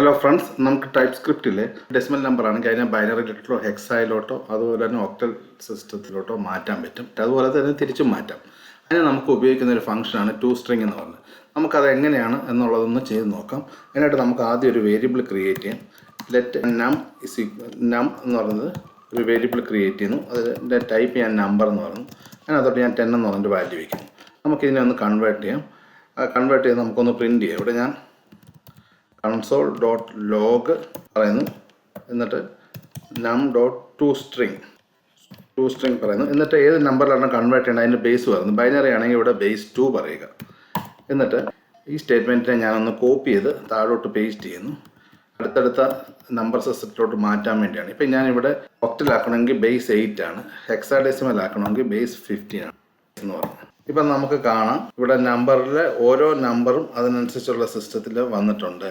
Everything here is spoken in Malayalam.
ഹലോ ഫ്രണ്ട്സ്, നമുക്ക് ടൈപ്പ് സ്ക്രിപ്റ്റിൽ ഡെസിമൽ നമ്പർ ആണെങ്കിൽ അതിനെ ബൈനറിയിലോട്ടോ ഹെക്സായിലോട്ടോ അതുപോലെ തന്നെ ഒക്ടൽ സിസ്റ്റത്തിലോട്ടോ മാറ്റാൻ പറ്റും. അതുപോലെ തന്നെ തിരിച്ചും മാറ്റാം. അതിന് നമുക്ക് ഉപയോഗിക്കുന്ന ഒരു ഫംഗ്ഷനാണ് ടു സ്ട്രിങ് എന്ന് പറയുന്നത്. നമുക്കത് എങ്ങനെയാണ് എന്നുള്ളതൊന്ന് ചെയ്ത് നോക്കാം. അതിനായിട്ട് നമുക്ക് ആദ്യം ഒരു വേരിയബിൾ ക്രിയേറ്റ് ചെയ്യാം. ലെറ്റ് നം ഇസ് നം എന്ന് പറയുന്നത് ഒരു വേരിയബിൾ ക്രിയേറ്റ് ചെയ്യുന്നു. അതിൻ്റെ ടൈപ്പ് ചെയ്യാൻ നമ്പർ എന്ന് പറഞ്ഞു. അതിനകത്തോട്ട് ഞാൻ 10 എന്ന് പറഞ്ഞിട്ട് വാല്യൂ വയ്ക്കുന്നു. നമുക്കിതിനെ ഒന്ന് കൺവേർട്ട് ചെയ്യാം. കൺവേർട്ട് ചെയ്ത് നമുക്കൊന്ന് പ്രിൻറ്റ് ചെയ്യാം. ഇവിടെ ഞാൻ console.log പറയുന്നു. എന്നിട്ട് num.toString പറയുന്നു. എന്നിട്ട് ഏത് നമ്പറിലാണ് കൺവേർട്ട് ചെയ്യണം അതിൻ്റെ ബേസ് പറയുന്നു. ബൈനറി ആണെങ്കിൽ ഇവിടെ ബേസ് 2 പറയുക. എന്നിട്ട് ഈ സ്റ്റേറ്റ്മെൻറ്റിനെ ഞാനൊന്ന് കോപ്പി ചെയ്ത് താഴോട്ട് പേസ്റ്റ് ചെയ്യുന്നു. അടുത്തടുത്ത നമ്പർ സിസ്റ്റത്തിലോട്ട് മാറ്റാൻ വേണ്ടിയാണ്. ഇപ്പം ഞാനിവിടെ ഒക്ടലാക്കണമെങ്കിൽ ബേസ് 8 ആണ്, ഹെക്സാഡെസിമൽ ആക്കണമെങ്കിൽ ബേസ് 15 ആണ് എന്ന് പറഞ്ഞു. ഇപ്പം നമുക്ക് കാണാം ഇവിടെ നമ്പറിലെ ഓരോ നമ്പറും അതിനനുസരിച്ചുള്ള സിസ്റ്റത്തിൽ വന്നിട്ടുണ്ട്.